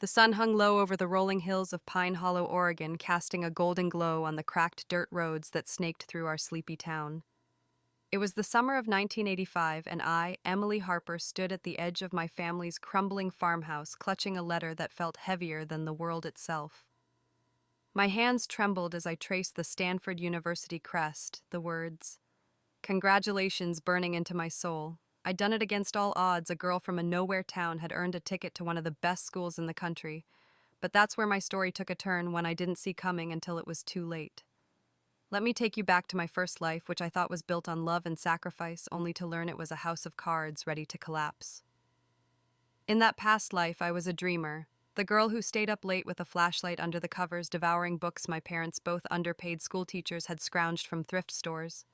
The sun hung low over the rolling hills of Pine Hollow, Oregon, casting a golden glow on the cracked dirt roads that snaked through our sleepy town. It was the summer of 1985, and I, Emily Harper, stood at the edge of my family's crumbling farmhouse, clutching a letter that felt heavier than the world itself. My hands trembled as I traced the Stanford University crest, the words, "Congratulations," burning into my soul. I'd done it against all odds. A girl from a nowhere town had earned a ticket to one of the best schools in the country. But that's where my story took a turn, one I didn't see coming until it was too late. Let me take you back to my first life, which I thought was built on love and sacrifice, only to learn it was a house of cards ready to collapse. In that past life, I was a dreamer, the girl who stayed up late with a flashlight under the covers, devouring books my parents, both underpaid schoolteachers, had scrounged from thrift stores.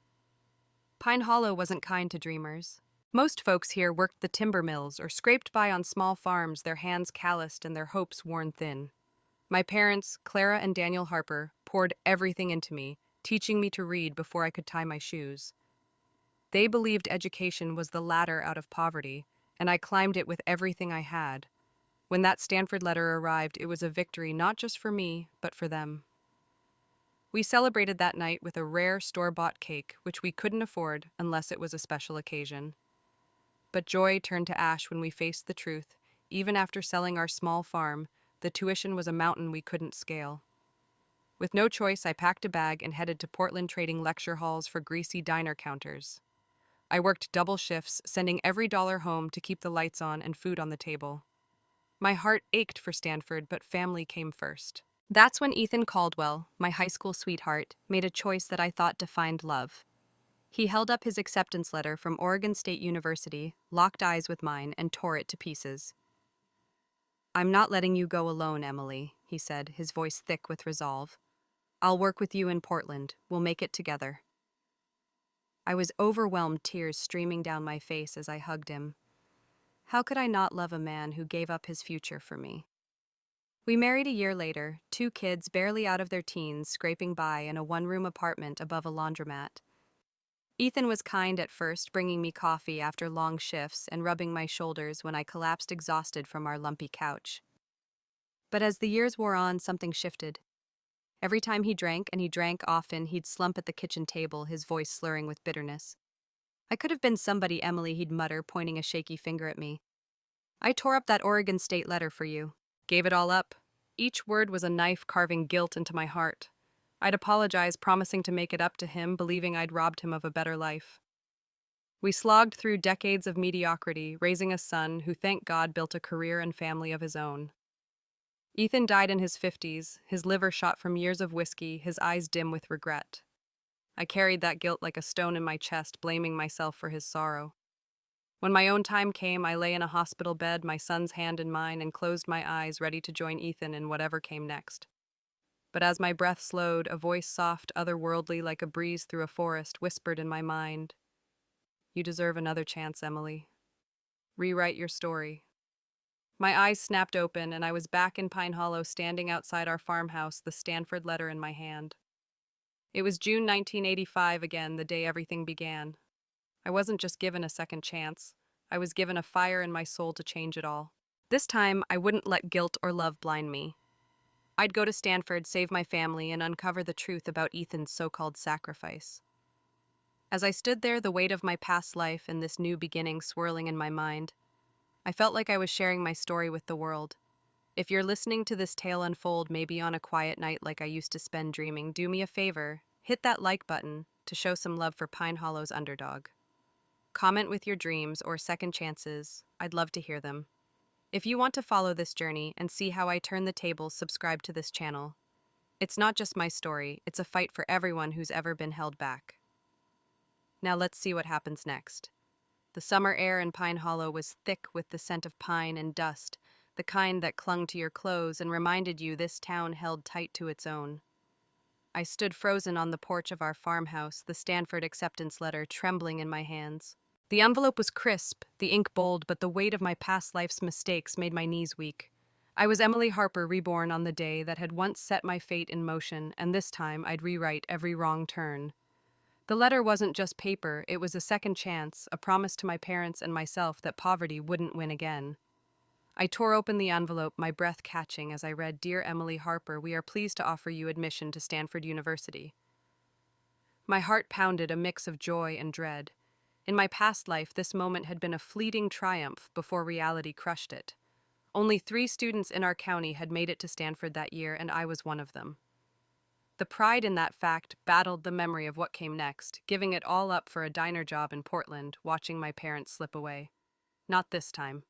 Pine Hollow wasn't kind to dreamers. Most folks here worked the timber mills or scraped by on small farms, their hands calloused and their hopes worn thin. My parents, Clara and Daniel Harper, poured everything into me, teaching me to read before I could tie my shoes. They believed education was the ladder out of poverty, and I climbed it with everything I had. When that Stanford letter arrived, it was a victory not just for me, but for them. We celebrated that night with a rare store-bought cake, which we couldn't afford unless it was a special occasion. But joy turned to ash when we faced the truth. Even after selling our small farm, the tuition was a mountain we couldn't scale. With no choice, I packed a bag and headed to Portland, trading lecture halls for greasy diner counters. I worked double shifts, sending every dollar home to keep the lights on and food on the table. My heart ached for Stanford, but family came first. That's when Ethan Caldwell, my high school sweetheart, made a choice that I thought defined love. He held up his acceptance letter from Oregon State University, locked eyes with mine, and tore it to pieces. "I'm not letting you go alone, Emily," he said, his voice thick with resolve. "I'll work with you in Portland. We'll make it together." I was overwhelmed, tears streaming down my face as I hugged him. How could I not love a man who gave up his future for me? We married a year later, 2 kids barely out of their teens, scraping by in a one-room apartment above a laundromat. Ethan was kind at first, bringing me coffee after long shifts and rubbing my shoulders when I collapsed exhausted from our lumpy couch. But as the years wore on, something shifted. Every time he drank, and he drank often, he'd slump at the kitchen table, his voice slurring with bitterness. "I could have been somebody, Emily," he'd mutter, pointing a shaky finger at me. "I tore up that Oregon State letter for you. Gave it all up." Each word was a knife carving guilt into my heart. I'd apologize, promising to make it up to him, believing I'd robbed him of a better life. We slogged through decades of mediocrity, raising a son who, thank God, built a career and family of his own. Ethan died in his 50s, his liver shot from years of whiskey, his eyes dim with regret. I carried that guilt like a stone in my chest, blaming myself for his sorrow. When my own time came, I lay in a hospital bed, my son's hand in mine, and closed my eyes, ready to join Ethan in whatever came next. But as my breath slowed, a voice soft, otherworldly, like a breeze through a forest, whispered in my mind, "You deserve another chance, Emily. Rewrite your story." My eyes snapped open, and I was back in Pine Hollow, standing outside our farmhouse, the Stanford letter in my hand. It was June 1985 again, the day everything began. I wasn't just given a second chance. I was given a fire in my soul to change it all. This time, I wouldn't let guilt or love blind me. I'd go to Stanford, save my family, and uncover the truth about Ethan's so-called sacrifice. As I stood there, the weight of my past life and this new beginning swirling in my mind, I felt like I was sharing my story with the world. If you're listening to this tale unfold, maybe on a quiet night like I used to spend dreaming, do me a favor, hit that like button to show some love for Pine Hollow's underdog. Comment with your dreams or second chances. I'd love to hear them. If you want to follow this journey and see how I turn the tables, subscribe to this channel. It's not just my story, it's a fight for everyone who's ever been held back. Now let's see what happens next. The summer air in Pine Hollow was thick with the scent of pine and dust, the kind that clung to your clothes and reminded you this town held tight to its own. I stood frozen on the porch of our farmhouse, the Stanford acceptance letter trembling in my hands. The envelope was crisp, the ink bold, but the weight of my past life's mistakes made my knees weak. I was Emily Harper, reborn on the day that had once set my fate in motion, and this time I'd rewrite every wrong turn. The letter wasn't just paper, it was a second chance, a promise to my parents and myself that poverty wouldn't win again. I tore open the envelope, my breath catching as I read, "Dear Emily Harper, we are pleased to offer you admission to Stanford University." My heart pounded, a mix of joy and dread. In my past life, this moment had been a fleeting triumph before reality crushed it. Only 3 students in our county had made it to Stanford that year, and I was one of them. The pride in that fact battled the memory of what came next, giving it all up for a diner job in Portland, watching my parents slip away. Not this time.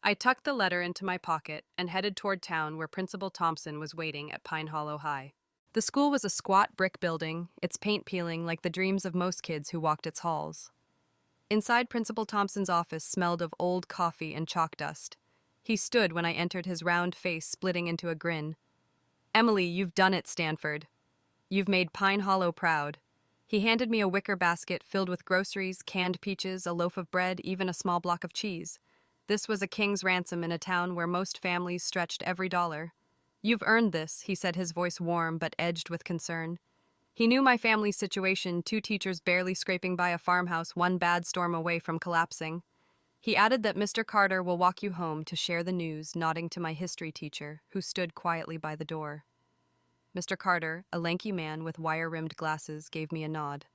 I tucked the letter into my pocket and headed toward town where Principal Thompson was waiting at Pine Hollow High. The school was a squat brick building, its paint peeling like the dreams of most kids who walked its halls. Inside, Principal Thompson's office smelled of old coffee and chalk dust. He stood when I entered, his round face splitting into a grin. "Emily, you've done it, Stanford. You've made Pine Hollow proud." He handed me a wicker basket filled with groceries, canned peaches, a loaf of bread, even a small block of cheese. This was a king's ransom in a town where most families stretched every dollar. "You've earned this," he said, his voice warm but edged with concern. He knew my family's situation, 2 teachers barely scraping by a farmhouse, one bad storm away from collapsing. He added that Mr. Carter will walk you home to share the news, nodding to my history teacher, who stood quietly by the door. Mr. Carter, a lanky man with wire-rimmed glasses, gave me a nod.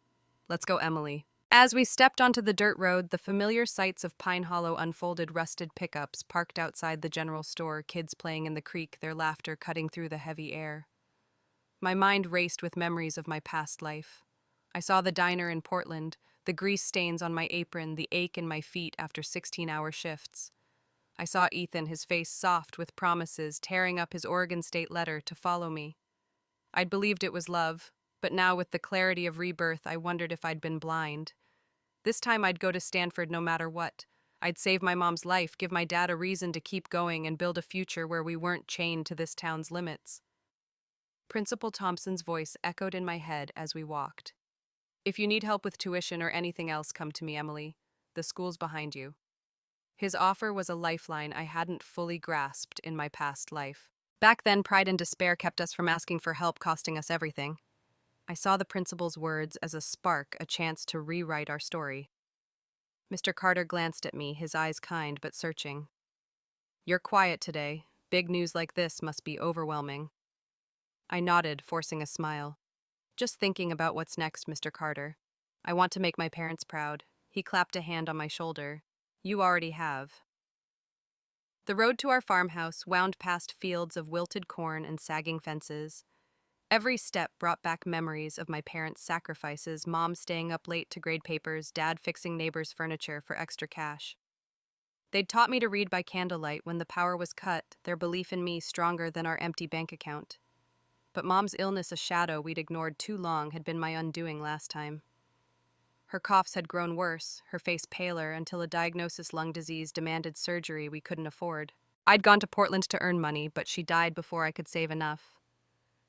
"Let's go, Emily." As we stepped onto the dirt road, the familiar sights of Pine Hollow unfolded: rusted pickups parked outside the general store, kids playing in the creek, their laughter cutting through the heavy air. My mind raced with memories of my past life. I saw the diner in Portland, the grease stains on my apron, the ache in my feet after 16-hour shifts. I saw Ethan, his face soft with promises, tearing up his Oregon State letter to follow me. I'd believed it was love, but now with the clarity of rebirth, I wondered if I'd been blind. This time I'd go to Stanford no matter what. I'd save my mom's life, give my dad a reason to keep going, and build a future where we weren't chained to this town's limits. Principal Thompson's voice echoed in my head as we walked. "If you need help with tuition or anything else, come to me, Emily. The school's behind you." His offer was a lifeline I hadn't fully grasped in my past life. Back then, pride and despair kept us from asking for help, costing us everything. I saw the principal's words as a spark, a chance to rewrite our story. Mr. Carter glanced at me, his eyes kind but searching. "You're quiet today. Big news like this must be overwhelming." I nodded, forcing a smile. "Just thinking about what's next, Mr. Carter. I want to make my parents proud." He clapped a hand on my shoulder. "You already have." The road to our farmhouse wound past fields of wilted corn and sagging fences. Every step brought back memories of my parents' sacrifices, mom staying up late to grade papers, dad fixing neighbors' furniture for extra cash. They'd taught me to read by candlelight when the power was cut, their belief in me stronger than our empty bank account. But mom's illness, a shadow we'd ignored too long, had been my undoing last time. Her coughs had grown worse, her face paler, until a diagnosis: lung disease, demanded surgery we couldn't afford. I'd gone to Portland to earn money, but she died before I could save enough.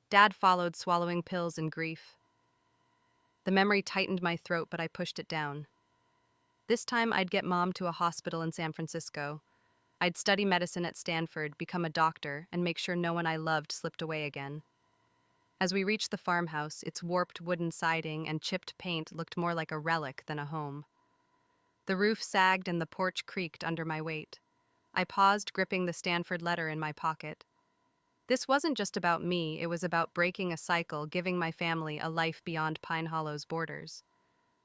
Dad followed, swallowing pills in grief. The memory tightened my throat, but I pushed it down. This time I'd get mom to a hospital in San Francisco. I'd study medicine at Stanford, become a doctor, and make sure no one I loved slipped away again. As we reached the farmhouse, its warped wooden siding and chipped paint looked more like a relic than a home. The roof sagged and the porch creaked under my weight. I paused, gripping the Stanford letter in my pocket. This wasn't just about me, it was about breaking a cycle, giving my family a life beyond Pine Hollow's borders.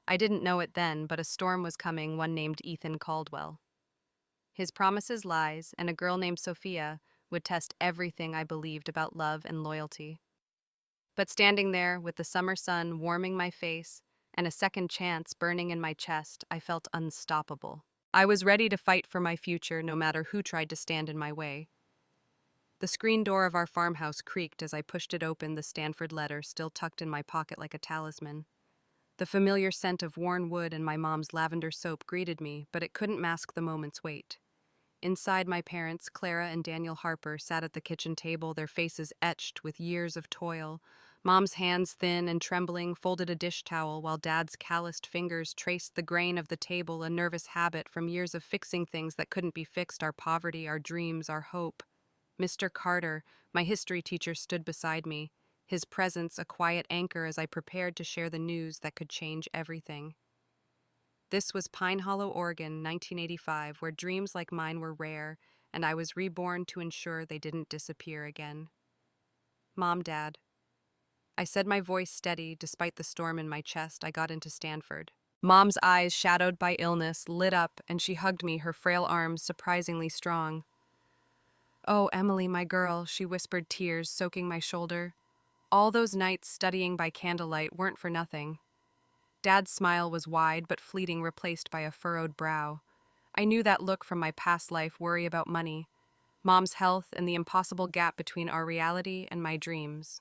I didn't know it then, but a storm was coming, one named Ethan Caldwell. His promises, lies, and a girl named Sophia would test everything I believed about love and loyalty. But standing there, with the summer sun warming my face and a second chance burning in my chest, I felt unstoppable. I was ready to fight for my future, no matter who tried to stand in my way. The screen door of our farmhouse creaked as I pushed it open, the Stanford letter still tucked in my pocket like a talisman. The familiar scent of worn wood and my mom's lavender soap greeted me, but it couldn't mask the moment's weight. Inside, my parents, Clara and Daniel Harper, sat at the kitchen table, their faces etched with years of toil. Mom's hands, thin and trembling, folded a dish towel, while Dad's calloused fingers traced the grain of the table, a nervous habit from years of fixing things that couldn't be fixed: our poverty, our dreams, our hope. Mr. Carter, my history teacher, stood beside me, his presence a quiet anchor as I prepared to share the news that could change everything. This was Pine Hollow, Oregon, 1985, where dreams like mine were rare and I was reborn to ensure they didn't disappear again. Mom, Dad. I said, my voice steady despite the storm in my chest. I got into Stanford. Mom's eyes, shadowed by illness, lit up, and she hugged me, her frail arms surprisingly strong. "Oh, Emily, my girl," she whispered, tears soaking my shoulder. "All those nights studying by candlelight weren't for nothing." Dad's smile was wide but fleeting, replaced by a furrowed brow. I knew that look from my past life, worry about money, Mom's health, and the impossible gap between our reality and my dreams.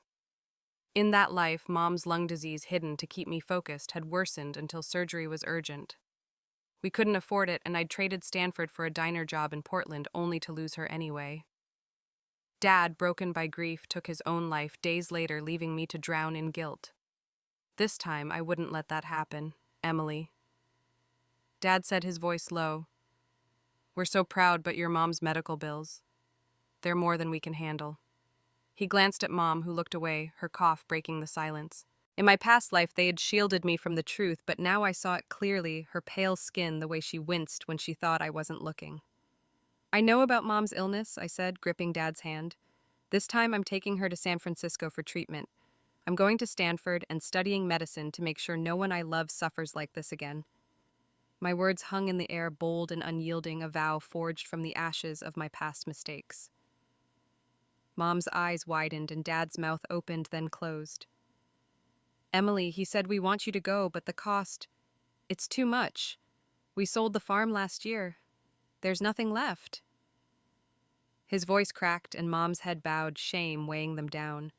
In that life, Mom's lung disease, hidden to keep me focused, had worsened until surgery was urgent. We couldn't afford it, and I'd traded Stanford for a diner job in Portland, only to lose her anyway. Dad, broken by grief, took his own life days later, leaving me to drown in guilt. This time, I wouldn't let that happen, Emily. Dad said, his voice low. "We're so proud, but your mom's medical bills. They're more than we can handle." He glanced at Mom, who looked away, her cough breaking the silence. In my past life, they had shielded me from the truth, but now I saw it clearly, her pale skin, the way she winced when she thought I wasn't looking. "I know about Mom's illness," I said, gripping Dad's hand. "This time I'm taking her to San Francisco for treatment. I'm going to Stanford and studying medicine to make sure no one I love suffers like this again." My words hung in the air, bold and unyielding, a vow forged from the ashes of my past mistakes. Mom's eyes widened and Dad's mouth opened, then closed. "Emily, he said, we want you to go, but the cost, it's too much. We sold the farm last year. There's nothing left." His voice cracked and Mom's head bowed, shame weighing them down.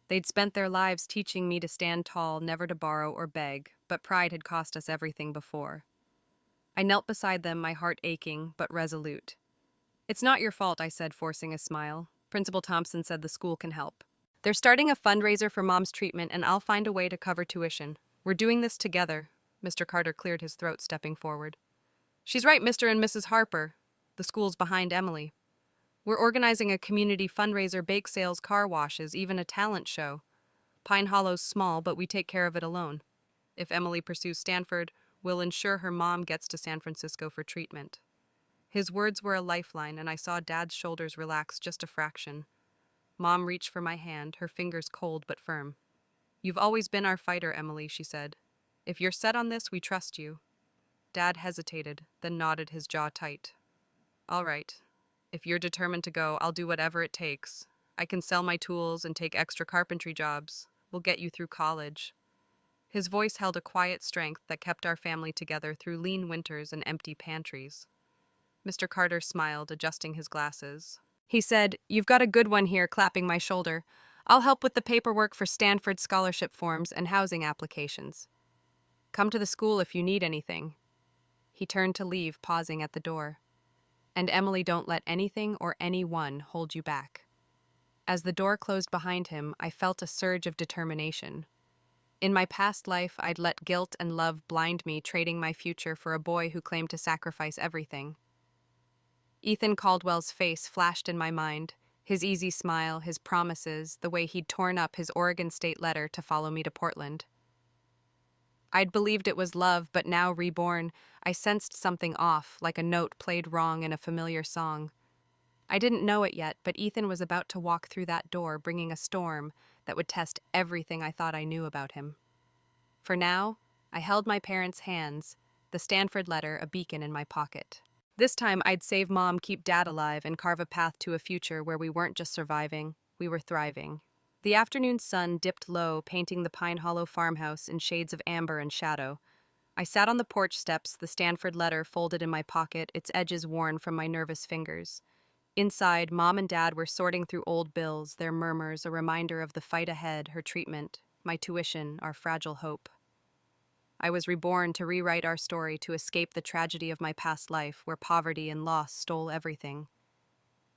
They'd spent their lives teaching me to stand tall, never to borrow or beg, but pride had cost us everything before. I knelt beside them, my heart aching, but resolute. "It's not your fault," I said, forcing a smile. "Principal Thompson said the school can help. They're starting a fundraiser for Mom's treatment, and I'll find a way to cover tuition. We're doing this together." Mr. Carter cleared his throat, stepping forward. "She's right, Mr. and Mrs. Harper. The school's behind Emily. We're organizing a community fundraiser, bake sales, car washes, even a talent show. Pine Hollow's small, but we take care of it alone. If Emily pursues Stanford, we'll ensure her mom gets to San Francisco for treatment." His words were a lifeline, and I saw Dad's shoulders relax just a fraction. Mom reached for my hand, her fingers cold but firm. "You've always been our fighter, Emily," she said. "If you're set on this, we trust you." Dad hesitated, then nodded, his jaw tight. "All right. If you're determined to go, I'll do whatever it takes. I can sell my tools and take extra carpentry jobs. We'll get you through college." His voice held a quiet strength that kept our family together through lean winters and empty pantries. Mr. Carter smiled, adjusting his glasses. He said, "You've got a good one here," clapping my shoulder. "I'll help with the paperwork for Stanford scholarship forms and housing applications. Come to the school if you need anything." He turned to leave, pausing at the door. "And Emily, don't let anything or anyone hold you back." As the door closed behind him, I felt a surge of determination. In my past life, I'd let guilt and love blind me, trading my future for a boy who claimed to sacrifice everything. Ethan Caldwell's face flashed in my mind, his easy smile, his promises, the way he'd torn up his Oregon State letter to follow me to Portland. I'd believed it was love, but now, reborn, I sensed something off, like a note played wrong in a familiar song. I didn't know it yet, but Ethan was about to walk through that door, bringing a storm that would test everything I thought I knew about him. For now, I held my parents' hands, the Stanford letter a beacon in my pocket. This time, I'd save Mom, keep Dad alive, and carve a path to a future where we weren't just surviving, we were thriving. The afternoon sun dipped low, painting the Pine Hollow farmhouse in shades of amber and shadow. I sat on the porch steps, the Stanford letter folded in my pocket, its edges worn from my nervous fingers. Inside, Mom and Dad were sorting through old bills, their murmurs a reminder of the fight ahead, her treatment, my tuition, our fragile hope. I was reborn to rewrite our story, to escape the tragedy of my past life, where poverty and loss stole everything.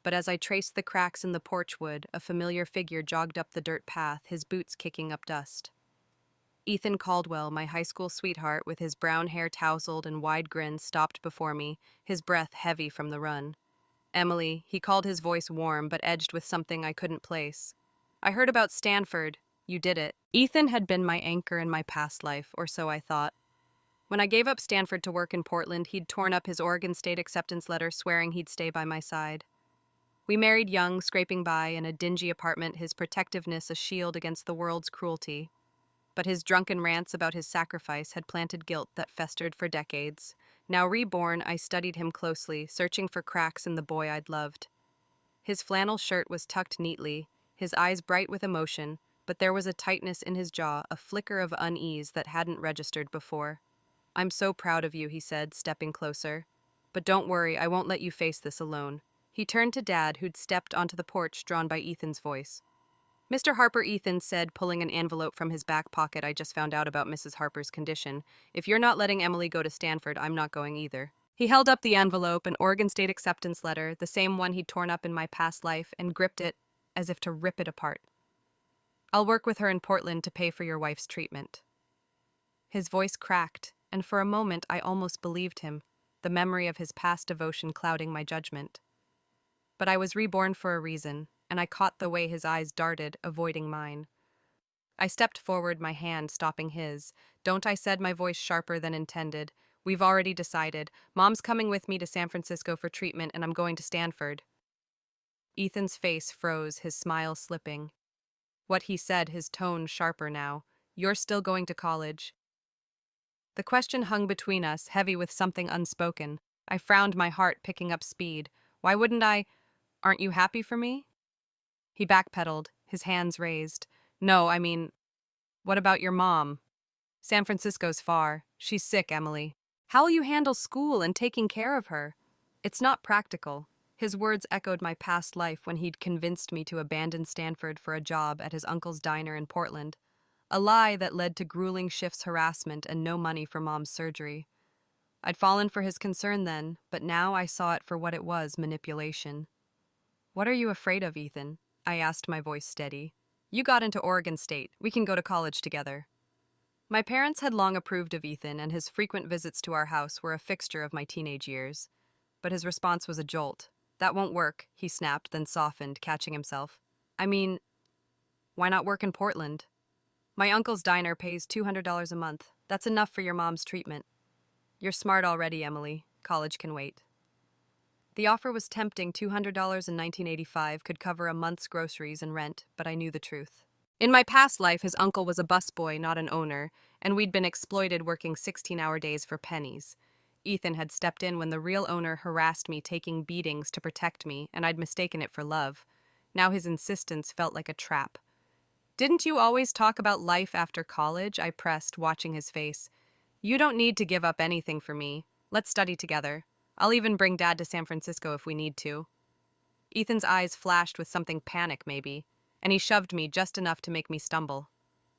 But as I traced the cracks in the porch wood, a familiar figure jogged up the dirt path, his boots kicking up dust. Ethan Caldwell, my high school sweetheart, with his brown hair tousled and wide grin, stopped before me, his breath heavy from the run. "Emily," he called, his voice warm but edged with something I couldn't place. "I heard about Stanford. You did it." Ethan had been my anchor in my past life, or so I thought. When I gave up Stanford to work in Portland, he'd torn up his Oregon State acceptance letter, swearing he'd stay by my side. We married young, scraping by in a dingy apartment, his protectiveness a shield against the world's cruelty. But his drunken rants about his sacrifice had planted guilt that festered for decades. Now reborn, I studied him closely, searching for cracks in the boy I'd loved. His flannel shirt was tucked neatly, his eyes bright with emotion, but there was a tightness in his jaw, a flicker of unease that hadn't registered before. "I'm so proud of you," he said, stepping closer. "But don't worry, I won't let you face this alone." He turned to Dad, who'd stepped onto the porch, drawn by Ethan's voice. "Mr. Harper," Ethan said, pulling an envelope from his back pocket. "I just found out about Mrs. Harper's condition. If you're not letting Emily go to Stanford, I'm not going either." He held up the envelope, an Oregon State acceptance letter, the same one he'd torn up in my past life, and gripped it as if to rip it apart. "I'll work with her in Portland to pay for your wife's treatment." His voice cracked, and for a moment I almost believed him, the memory of his past devotion clouding my judgment. But I was reborn for a reason, and I caught the way his eyes darted, avoiding mine. I stepped forward, my hand stopping his. "Don't," I said, my voice sharper than intended. "We've already decided. Mom's coming with me to San Francisco for treatment, and I'm going to Stanford." Ethan's face froze, his smile slipping. What he said, his tone sharper now. "You're still going to college." The question hung between us, heavy with something unspoken. I frowned, my heart picking up speed. "Why wouldn't I? Aren't you happy for me?" He backpedaled, his hands raised. "No, I mean, what about your mom? San Francisco's far. She's sick, Emily. How'll you handle school and taking care of her?" "It's not practical." His words echoed my past life when he'd convinced me to abandon Stanford for a job at his uncle's diner in Portland. A lie that led to grueling shifts, harassment, and no money for Mom's surgery. I'd fallen for his concern then, but now I saw it for what it was, manipulation. "What are you afraid of, Ethan?" I asked, my voice steady. "You got into Oregon State. We can go to college together." My parents had long approved of Ethan, and his frequent visits to our house were a fixture of my teenage years. But his response was a jolt. "That won't work," he snapped, then softened, catching himself. "I mean, why not work in Portland? My uncle's diner pays $200 a month. That's enough for your mom's treatment." "You're smart already, Emily. College can wait." The offer was tempting. $200 in 1985 could cover a month's groceries and rent, but I knew the truth. In my past life, his uncle was a busboy, not an owner, and we'd been exploited, working 16-hour days for pennies. Ethan had stepped in when the real owner harassed me, taking beatings to protect me, and I'd mistaken it for love. Now his insistence felt like a trap. "Didn't you always talk about life after college?" I pressed, watching his face. "You don't need to give up anything for me. Let's study together. I'll even bring Dad to San Francisco if we need to." Ethan's eyes flashed with something, panic maybe, and he shoved me just enough to make me stumble.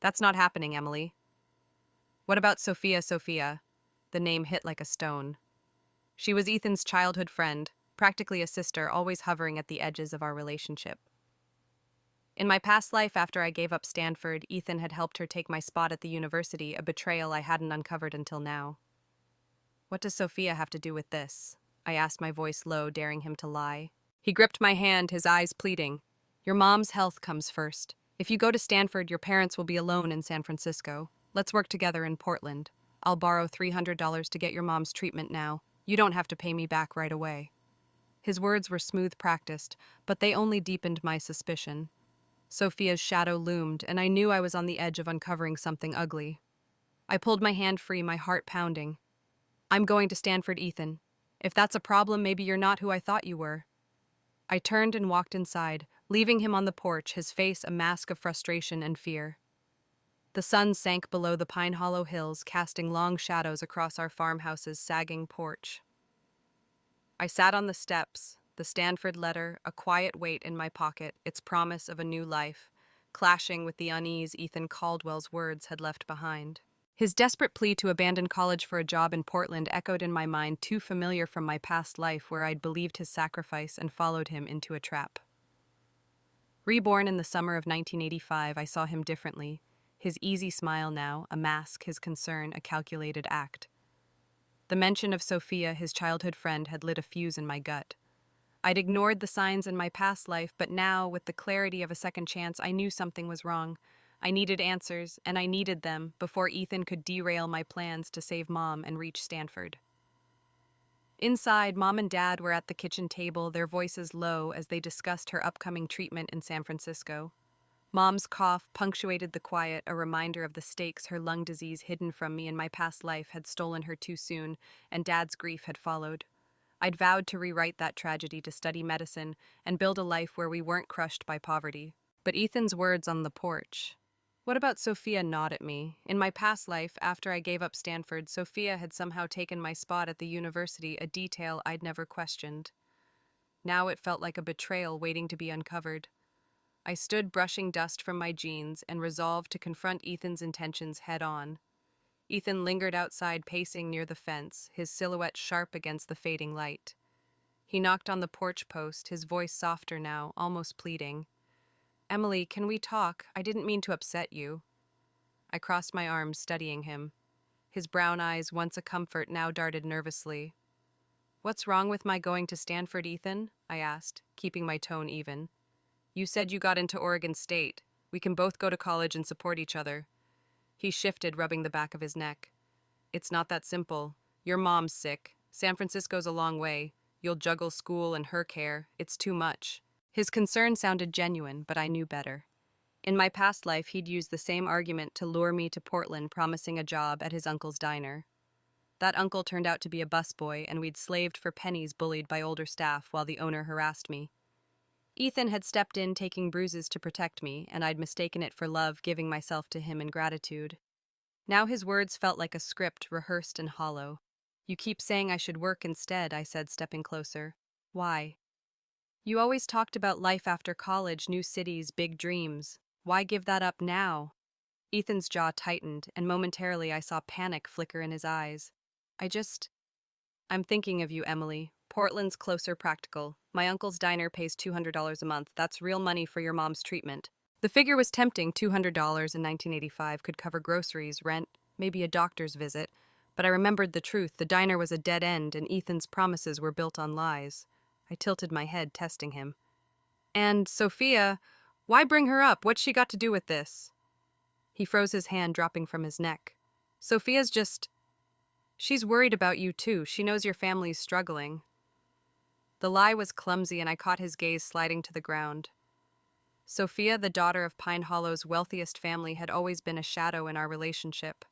"That's not happening, Emily." "What about Sophia?" The name hit like a stone. She was Ethan's childhood friend, practically a sister, always hovering at the edges of our relationship. In my past life, after I gave up Stanford, Ethan had helped her take my spot at the university, a betrayal I hadn't uncovered until now. "What does Sophia have to do with this?" I asked, my voice low, daring him to lie. He gripped my hand, his eyes pleading. "Your mom's health comes first. If you go to Stanford, your parents will be alone in San Francisco. Let's work together in Portland. I'll borrow $300 to get your mom's treatment now. You don't have to pay me back right away." His words were smooth, practiced, but they only deepened my suspicion. Sophia's shadow loomed, and I knew I was on the edge of uncovering something ugly. I pulled my hand free, my heart pounding. "I'm going to Stanford, Ethan. If that's a problem, maybe you're not who I thought you were." I turned and walked inside, leaving him on the porch, his face a mask of frustration and fear. The sun sank below the Pine Hollow hills, casting long shadows across our farmhouse's sagging porch. I sat on the steps, the Stanford letter, a quiet weight in my pocket, its promise of a new life, clashing with the unease Ethan Caldwell's words had left behind. His desperate plea to abandon college for a job in Portland echoed in my mind, too familiar from my past life where I'd believed his sacrifice and followed him into a trap. Reborn in the summer of 1985, I saw him differently. His easy smile now, a mask, his concern, a calculated act. The mention of Sophia, his childhood friend, had lit a fuse in my gut. I'd ignored the signs in my past life, but now, with the clarity of a second chance, I knew something was wrong. I needed answers, and I needed them before Ethan could derail my plans to save Mom and reach Stanford. Inside, Mom and Dad were at the kitchen table, their voices low as they discussed her upcoming treatment in San Francisco. Mom's cough punctuated the quiet, a reminder of the stakes her lung disease hidden from me in my past life had stolen her too soon, and Dad's grief had followed. I'd vowed to rewrite that tragedy, to study medicine and build a life where we weren't crushed by poverty. But Ethan's words on the porch. What about Sophia gnawed at me. In my past life, after I gave up Stanford, Sophia had somehow taken my spot at the university, a detail I'd never questioned. Now it felt like a betrayal waiting to be uncovered. I stood brushing dust from my jeans and resolved to confront Ethan's intentions head-on. Ethan lingered outside, pacing near the fence, his silhouette sharp against the fading light. He knocked on the porch post, his voice softer now, almost pleading. "Emily, can we talk? I didn't mean to upset you." I crossed my arms, studying him. His brown eyes, once a comfort, now darted nervously. "What's wrong with my going to Stanford, Ethan?" I asked, keeping my tone even. "You said you got into Oregon State. We can both go to college and support each other." He shifted, rubbing the back of his neck. "It's not that simple. Your mom's sick. San Francisco's a long way. You'll juggle school and her care. It's too much." His concern sounded genuine, but I knew better. In my past life, he'd used the same argument to lure me to Portland, promising a job at his uncle's diner. That uncle turned out to be a busboy, and we'd slaved for pennies, bullied by older staff while the owner harassed me. Ethan had stepped in, taking bruises to protect me, and I'd mistaken it for love, giving myself to him in gratitude. Now his words felt like a script, rehearsed and hollow. "You keep saying I should work instead," I said, stepping closer. "Why?" "You always talked about life after college, new cities, big dreams. Why give that up now?" Ethan's jaw tightened, and momentarily I saw panic flicker in his eyes. I'm thinking of you, Emily. Portland's closer, practical. My uncle's diner pays $200 a month. That's real money for your mom's treatment." The figure was tempting. $200 in 1985 could cover groceries, rent, maybe a doctor's visit. But I remembered the truth. The diner was a dead end, and Ethan's promises were built on lies. I tilted my head, testing him. "And Sophia, why bring her up? What's she got to do with this?" He froze, his hand dropping from his neck. She's worried about you too. She knows your family's struggling." The lie was clumsy, and I caught his gaze sliding to the ground. Sophia, the daughter of Pine Hollow's wealthiest family, had always been a shadow in our relationship.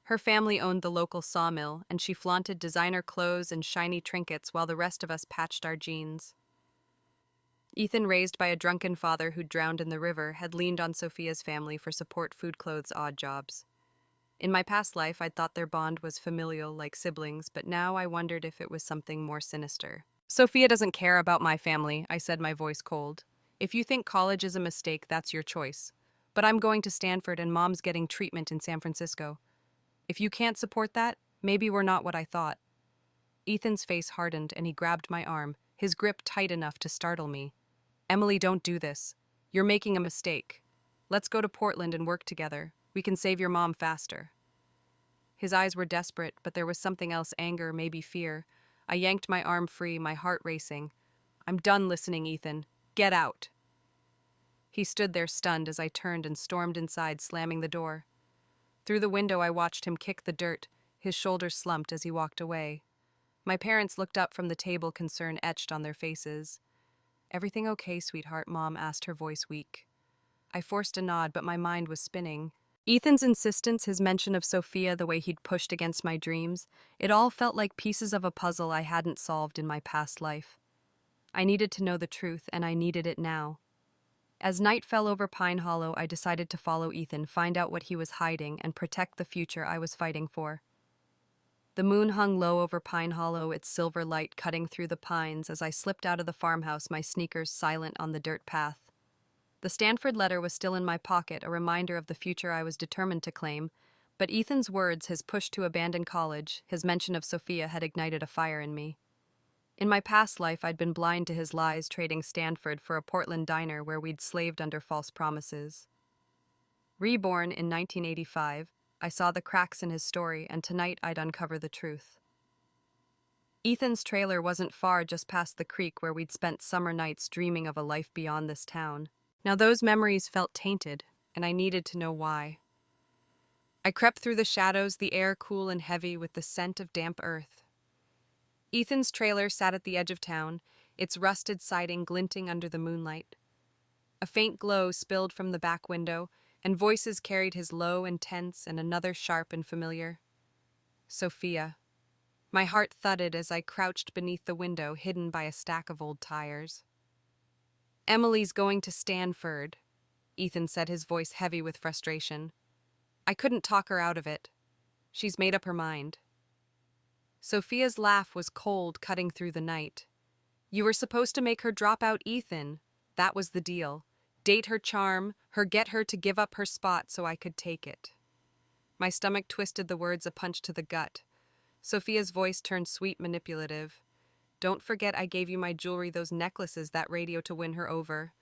Her family owned the local sawmill, and she flaunted designer clothes and shiny trinkets while the rest of us patched our jeans. Ethan, raised by a drunken father who'd drowned in the river, had leaned on Sophia's family for support, food, clothes, odd jobs. In my past life, I'd thought their bond was familial, like siblings, but now I wondered if it was something more sinister. "Sophia doesn't care about my family," I said, my voice cold. "If you think college is a mistake, that's your choice. But I'm going to Stanford, and Mom's getting treatment in San Francisco. If you can't support that, maybe we're not what I thought." Ethan's face hardened, and he grabbed my arm, his grip tight enough to startle me. "Emily, don't do this. You're making a mistake. Let's go to Portland and work together. We can save your mom faster." His eyes were desperate, but there was something else, anger, maybe fear. I yanked my arm free, my heart racing. "I'm done listening, Ethan. Get out." He stood there stunned as I turned and stormed inside, slamming the door. Through the window, I watched him kick the dirt, his shoulders slumped as he walked away. My parents looked up from the table, concern etched on their faces. "Everything okay, sweetheart?" Mom asked, her voice weak. I forced a nod, but my mind was spinning. Ethan's insistence, his mention of Sophia, the way he'd pushed against my dreams, it all felt like pieces of a puzzle I hadn't solved in my past life. I needed to know the truth, and I needed it now. As night fell over Pine Hollow, I decided to follow Ethan, find out what he was hiding, and protect the future I was fighting for. The moon hung low over Pine Hollow, its silver light cutting through the pines as I slipped out of the farmhouse, my sneakers silent on the dirt path. The Stanford letter was still in my pocket, a reminder of the future I was determined to claim, but Ethan's words, his push to abandon college, his mention of Sophia had ignited a fire in me. In my past life, I'd been blind to his lies, trading Stanford for a Portland diner where we'd slaved under false promises. Reborn in 1985, I saw the cracks in his story, and tonight I'd uncover the truth. Ethan's trailer wasn't far, just past the creek where we'd spent summer nights dreaming of a life beyond this town. Now those memories felt tainted. and I needed to know why. I crept through the shadows, the air cool and heavy with the scent of damp earth. Ethan's trailer sat at the edge of town, its rusted siding glinting under the moonlight. A faint glow spilled from the back window, and voices carried his low and tense and another sharp and familiar. Sophia. My heart thudded as I crouched beneath the window, hidden by a stack of old tires. Emily's going to Stanford, Ethan said, his voice heavy with frustration. I couldn't talk her out of it. She's made up her mind. Sophia's laugh was cold, cutting through the night. You were supposed to make her drop out Ethan. That was the deal. Date her charm, get her to give up her spot so I could take it. My stomach twisted, the words a punch to the gut. Sophia's voice turned sweet, manipulative. Don't forget I gave you my jewelry, those necklaces, that radio to win her over.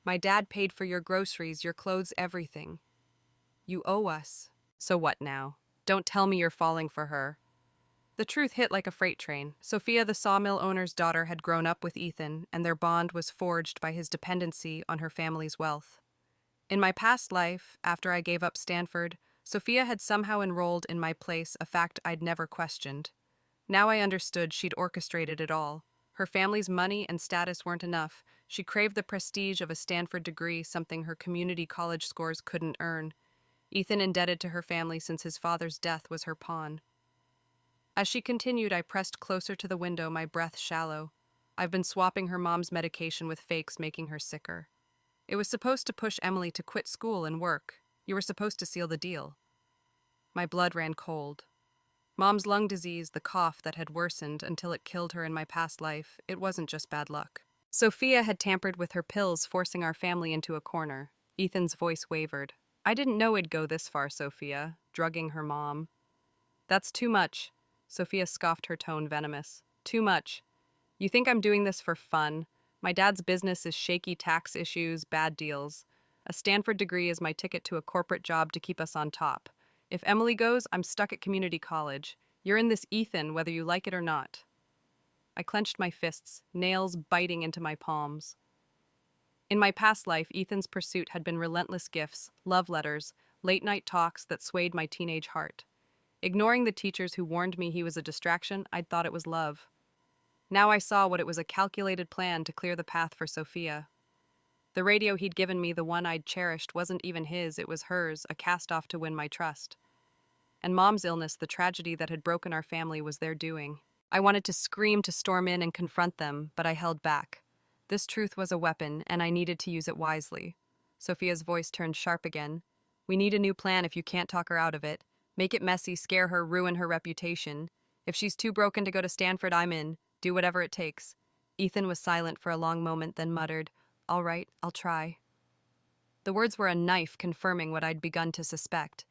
My dad paid for your groceries, your clothes, everything. You owe us. So what now? Don't tell me you're falling for her. The truth hit like a freight train. Sophia, the sawmill owner's daughter, had grown up with Ethan, and their bond was forged by his dependency on her family's wealth. In my past life, after I gave up Stanford, Sophia had somehow enrolled in my place, a fact I'd never questioned. Now I understood she'd orchestrated it all. Her family's money and status weren't enough. She craved the prestige of a Stanford degree, something her community college scores couldn't earn. Ethan, indebted to her family since his father's death, was her pawn. As she continued, I pressed closer to the window, my breath shallow. I've been swapping her mom's medication with fakes, making her sicker. It was supposed to push Emily to quit school and work. You were supposed to seal the deal. My blood ran cold. Mom's lung disease, the cough that had worsened until it killed her in my past life, it wasn't just bad luck. Sophia had tampered with her pills, forcing our family into a corner. Ethan's voice wavered. I didn't know it'd go this far, Sophia, drugging her mom. That's too much. Sophia scoffed, her tone venomous. Too much. You think I'm doing this for fun? My dad's business is shaky tax issues, bad deals. A Stanford degree is my ticket to a corporate job to keep us on top. If Emily goes, I'm stuck at community college. You're in this, Ethan, whether you like it or not. I clenched my fists, nails biting into my palms. In my past life, Ethan's pursuit had been relentless gifts, love letters, late-night talks that swayed my teenage heart. Ignoring the teachers who warned me he was a distraction, I'd thought it was love. Now I saw what it was, a calculated plan to clear the path for Sophia. The radio he'd given me, the one I'd cherished, wasn't even his, it was hers, a cast-off to win my trust. And Mom's illness, the tragedy that had broken our family, was their doing. I wanted to scream, to storm in and confront them, but I held back. This truth was a weapon, and I needed to use it wisely. Sophia's voice turned sharp again. We need a new plan if you can't talk her out of it. Make it messy, scare her, ruin her reputation. If she's too broken to go to Stanford, I'm in. Do whatever it takes. Ethan was silent for a long moment, then muttered, All right, I'll try. The words were a knife, confirming what I'd begun to suspect.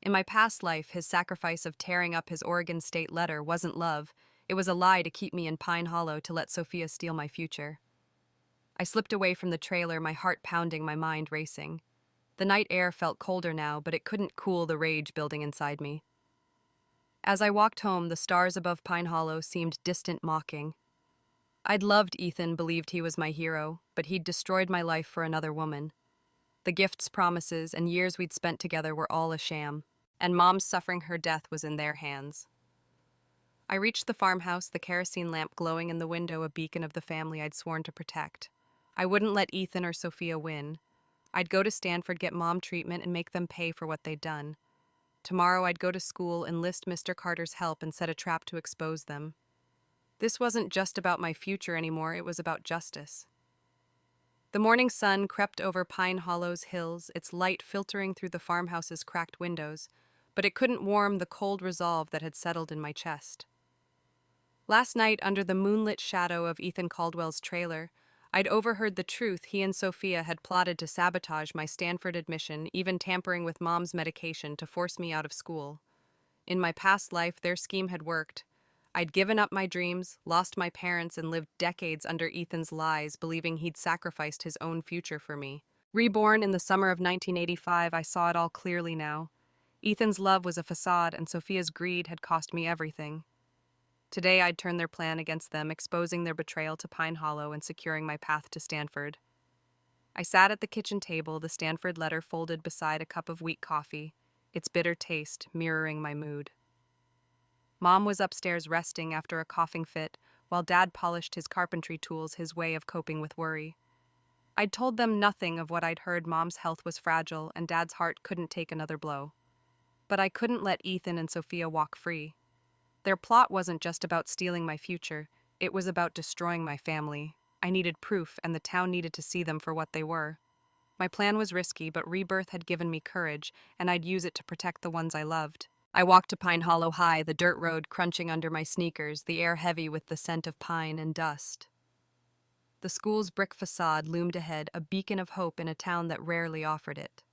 In my past life, his sacrifice of tearing up his Oregon State letter wasn't love. It was a lie to keep me in Pine Hollow, to let Sophia steal my future. I slipped away from the trailer, my heart pounding, my mind racing. The night air felt colder now, but it couldn't cool the rage building inside me. As I walked home, the stars above Pine Hollow seemed distant, mocking. I'd loved Ethan, believed he was my hero, but he'd destroyed my life for another woman. The gifts, promises, and years we'd spent together were all a sham, and Mom's suffering her death was in their hands. I reached the farmhouse, the kerosene lamp glowing in the window, a beacon of the family I'd sworn to protect. I wouldn't let Ethan or Sophia win. I'd go to Stanford, get Mom treatment, and make them pay for what they'd done. Tomorrow I'd go to school, enlist Mr. Carter's help, and set a trap to expose them. This wasn't just about my future anymore, it was about justice. The morning sun crept over Pine Hollow's hills, its light filtering through the farmhouse's cracked windows, but it couldn't warm the cold resolve that had settled in my chest. Last night, under the moonlit shadow of Ethan Caldwell's trailer, I'd overheard the truth. He and Sophia had plotted to sabotage my Stanford admission, even tampering with Mom's medication to force me out of school. In my past life, their scheme had worked. I'd given up my dreams, lost my parents, and lived decades under Ethan's lies, believing he'd sacrificed his own future for me. Reborn in the summer of 1985, I saw it all clearly now. Ethan's love was a facade, and Sophia's greed had cost me everything. Today I'd turn their plan against them, exposing their betrayal to Pine Hollow and securing my path to Stanford. I sat at the kitchen table, the Stanford letter folded beside a cup of weak coffee, its bitter taste mirroring my mood. Mom was upstairs resting after a coughing fit, while Dad polished his carpentry tools, his way of coping with worry. I'd told them nothing of what I'd heard. Mom's health was fragile, and Dad's heart couldn't take another blow. But I couldn't let Ethan and Sophia walk free. Their plot wasn't just about stealing my future, it was about destroying my family. I needed proof, and the town needed to see them for what they were. My plan was risky, but Rebirth had given me courage, and I'd use it to protect the ones I loved. I walked to Pine Hollow High, the dirt road crunching under my sneakers, the air heavy with the scent of pine and dust. The school's brick facade loomed ahead, a beacon of hope in a town that rarely offered it.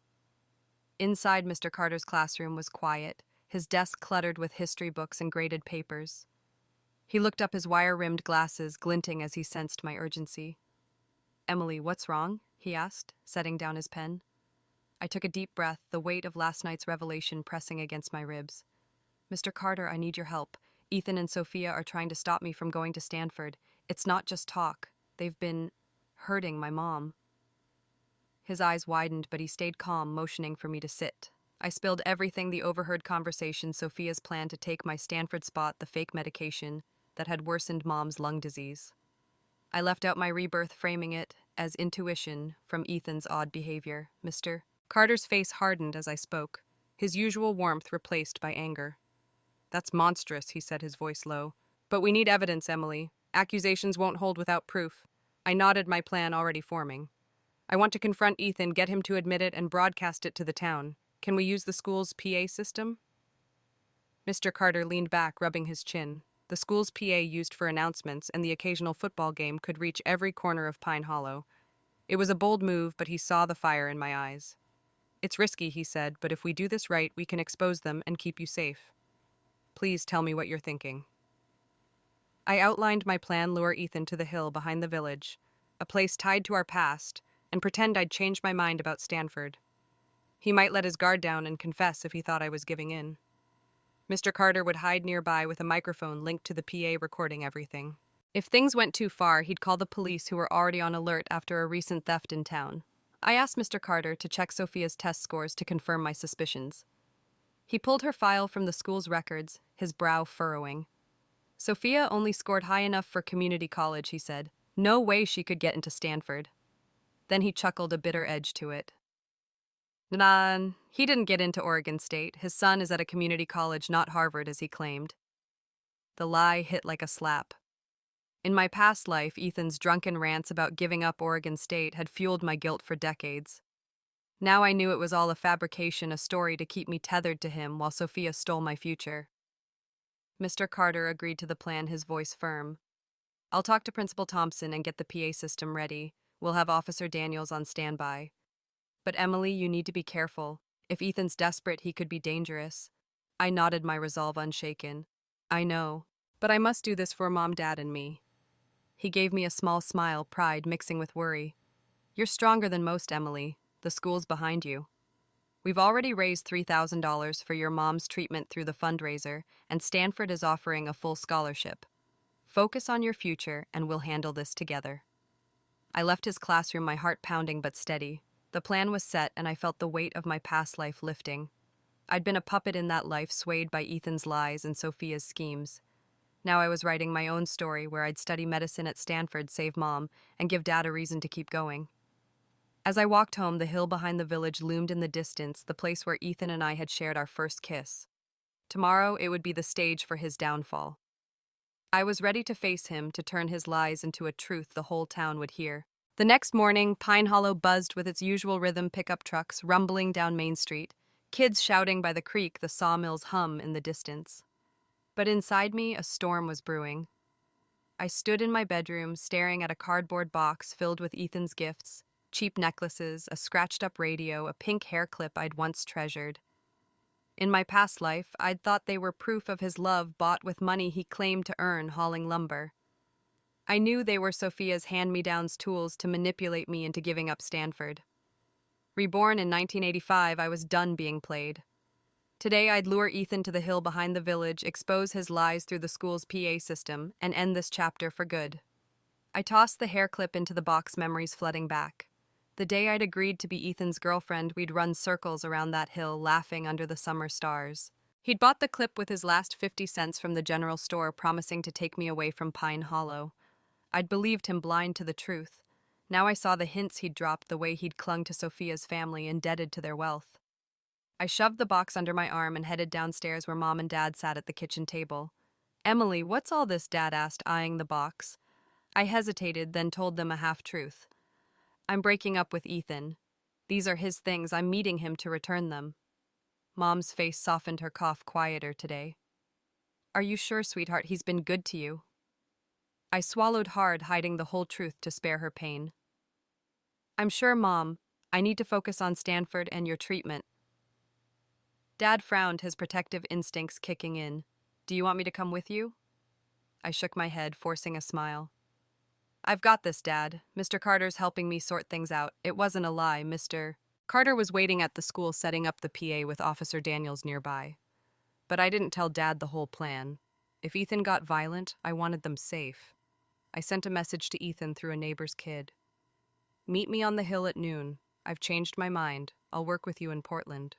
Inside Mr. Carter's classroom was quiet, his desk cluttered with history books and graded papers. He looked up, his wire-rimmed glasses glinting as he sensed my urgency. "Emily, what's wrong?" he asked, setting down his pen. I took a deep breath, the weight of last night's revelation pressing against my ribs. "Mr. Carter, I need your help. Ethan and Sophia are trying to stop me from going to Stanford. It's not just talk. They've been hurting my mom." His eyes widened, but he stayed calm, motioning for me to sit. I spilled everything, the overheard conversation, Sophia's plan to take my Stanford spot, the fake medication that had worsened Mom's lung disease. I left out my rebirth, framing it as intuition from Ethan's odd behavior. Mr. Carter's face hardened as I spoke, his usual warmth replaced by anger. "That's monstrous," he said, his voice low. "But we need evidence, Emily. Accusations won't hold without proof." I nodded, my plan already forming. "I want to confront Ethan, get him to admit it, and broadcast it to the town. Can we use the school's PA system?" Mr. Carter leaned back, rubbing his chin. The school's PA, used for announcements and the occasional football game, could reach every corner of Pine Hollow. It was a bold move, but he saw the fire in my eyes. "It's risky," he said, "but if we do this right, we can expose them and keep you safe. Please tell me what you're thinking." I outlined my plan: lure Ethan to the hill behind the village, a place tied to our past, and pretend I'd changed my mind about Stanford. He might let his guard down and confess if he thought I was giving in. Mr. Carter would hide nearby with a microphone linked to the PA recording everything. If things went too far, he'd call the police, who were already on alert after a recent theft in town. I asked Mr. Carter to check Sophia's test scores to confirm my suspicions. He pulled her file from the school's records, his brow furrowing. "Sophia only scored high enough for community college," he said. "No way she could get into Stanford." Then he chuckled, a bitter edge to it. "Nah, he didn't get into Oregon State. His son is at a community college, not Harvard, as he claimed." The lie hit like a slap. In my past life, Ethan's drunken rants about giving up Oregon State had fueled my guilt for decades. Now I knew it was all a fabrication, a story to keep me tethered to him while Sophia stole my future. Mr. Carter agreed to the plan, his voice firm. "I'll talk to Principal Thompson and get the PA system ready. We'll have Officer Daniels on standby. But Emily, you need to be careful. If Ethan's desperate, he could be dangerous." I nodded, my resolve unshaken. "I know, but I must do this for Mom, Dad, and me." He gave me a small smile, pride mixing with worry. "You're stronger than most, Emily. The school's behind you. We've already raised $3,000 for your mom's treatment through the fundraiser, and Stanford is offering a full scholarship. Focus on your future, and we'll handle this together." I left his classroom, my heart pounding but steady. The plan was set, and I felt the weight of my past life lifting. I'd been a puppet in that life, swayed by Ethan's lies and Sophia's schemes. Now I was writing my own story, where I'd study medicine at Stanford, save Mom, and give Dad a reason to keep going. As I walked home, the hill behind the village loomed in the distance, the place where Ethan and I had shared our first kiss. Tomorrow, it would be the stage for his downfall. I was ready to face him, to turn his lies into a truth the whole town would hear. The next morning, Pine Hollow buzzed with its usual rhythm, pickup trucks rumbling down Main Street, kids shouting by the creek, the sawmill's hum in the distance. But inside me, a storm was brewing. I stood in my bedroom, staring at a cardboard box filled with Ethan's gifts, cheap necklaces, a scratched-up radio, a pink hair clip I'd once treasured. In my past life, I'd thought they were proof of his love, bought with money he claimed to earn hauling lumber. I knew they were Sophia's hand-me-downs, tools to manipulate me into giving up Stanford. Reborn in 1985, I was done being played. Today, I'd lure Ethan to the hill behind the village, expose his lies through the school's PA system, and end this chapter for good. I tossed the hair clip into the box, memories flooding back. The day I'd agreed to be Ethan's girlfriend, we'd run circles around that hill, laughing under the summer stars. He'd bought the clip with his last 50 cents from the general store, promising to take me away from Pine Hollow. I'd believed him blind to the truth. Now I saw the hints he'd dropped, the way he'd clung to Sophia's family, indebted to their wealth. I shoved the box under my arm and headed downstairs where Mom and Dad sat at the kitchen table. "Emily, what's all this?" Dad asked, eyeing the box. I hesitated, then told them a half-truth. "I'm breaking up with Ethan. These are his things. I'm meeting him to return them." Mom's face softened, her cough quieter today. "Are you sure, sweetheart? He's been good to you." I swallowed hard, hiding the whole truth to spare her pain. "I'm sure, Mom. I need to focus on Stanford and your treatment." Dad frowned, his protective instincts kicking in. "Do you want me to come with you?" I shook my head, forcing a smile. "I've got this, Dad. Mr. Carter's helping me sort things out. It wasn't a lie, Mr. Carter was waiting at the school, setting up the PA with Officer Daniels nearby. But I didn't tell Dad the whole plan. If Ethan got violent, I wanted them safe. I sent a message to Ethan through a neighbor's kid. "Meet me on the hill at noon. I've changed my mind. I'll work with you in Portland."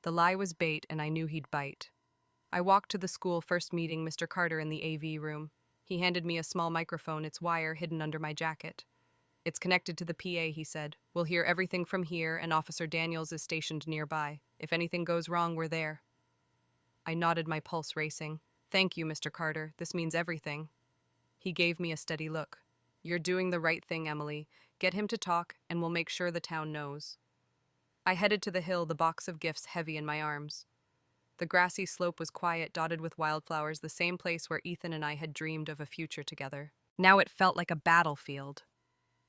The lie was bait, and I knew he'd bite. I walked to the school, first meeting Mr. Carter in the AV room. He handed me a small microphone, its wire hidden under my jacket. "It's connected to the PA," he said. "We'll hear everything from here, and Officer Daniels is stationed nearby. If anything goes wrong, we're there." I nodded, my pulse racing. "Thank you, Mr. Carter. This means everything." He gave me a steady look. "You're doing the right thing, Emily. Get him to talk, and we'll make sure the town knows." I headed to the hill, the box of gifts heavy in my arms. The grassy slope was quiet, dotted with wildflowers, the same place where Ethan and I had dreamed of a future together. Now it felt like a battlefield.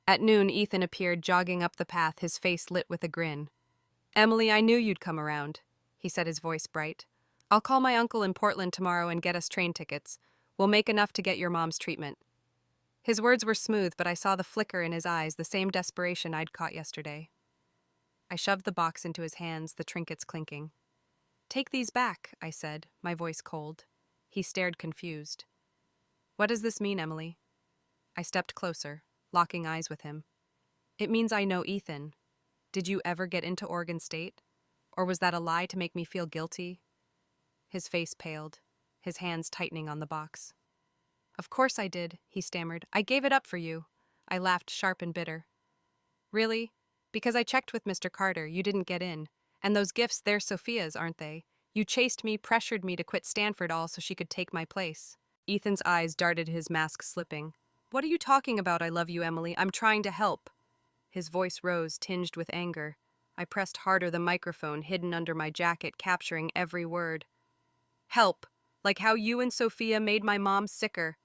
At noon, Ethan appeared, jogging up the path, his face lit with a grin. "Emily, I knew you'd come around," he said, his voice bright. "I'll call my uncle in Portland tomorrow and get us train tickets. We'll make enough to get your mom's treatment." His words were smooth, but I saw the flicker in his eyes, the same desperation I'd caught yesterday. I shoved the box into his hands, the trinkets clinking. "Take these back," I said, my voice cold. He stared, confused. "What does this mean, Emily?" I stepped closer, locking eyes with him. "It means I know Ethan. Did you ever get into Oregon State? Or was that a lie to make me feel guilty?" His face paled, his hands tightening on the box. "Of course I did," he stammered. "I gave it up for you." I laughed, sharp and bitter. "Really? Because I checked with Mr. Carter, you didn't get in. And those gifts, they're Sophia's, aren't they? You chased me, pressured me to quit Stanford, all so she could take my place." Ethan's eyes darted, his mask slipping. "What are you talking about? I love you, Emily. I'm trying to help." His voice rose, tinged with anger. I pressed harder, the microphone hidden under my jacket, capturing every word. "Help. Like how you and Sophia made my mom sicker.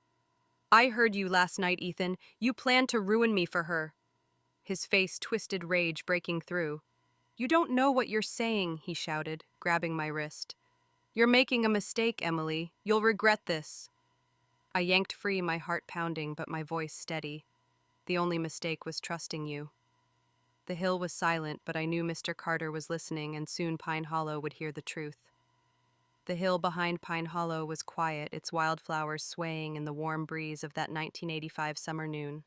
I heard you last night, Ethan. You planned to ruin me for her." His face twisted, rage breaking through. "You don't know what you're saying," he shouted, grabbing my wrist. "You're making a mistake, Emily. You'll regret this." I yanked free, my heart pounding, but my voice steady. "The only mistake was trusting you." The hill was silent, but I knew Mr. Carter was listening, and soon Pine Hollow would hear the truth. The hill behind Pine Hollow was quiet, its wildflowers swaying in the warm breeze of that 1985 summer noon.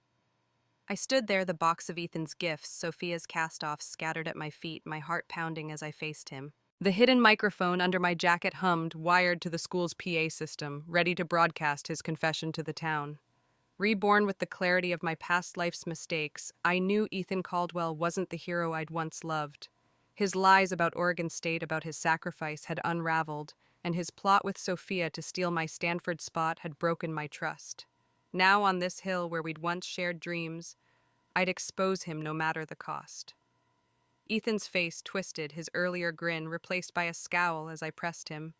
I stood there, the box of Ethan's gifts, Sophia's cast-offs scattered at my feet, my heart pounding as I faced him. The hidden microphone under my jacket hummed, wired to the school's PA system, ready to broadcast his confession to the town. Reborn with the clarity of my past life's mistakes, I knew Ethan Caldwell wasn't the hero I'd once loved. His lies about Oregon State, about his sacrifice, had unraveled, and his plot with Sophia to steal my Stanford spot had broken my trust. Now, on this hill where we'd once shared dreams, I'd expose him no matter the cost. Ethan's face twisted, his earlier grin replaced by a scowl as I pressed him.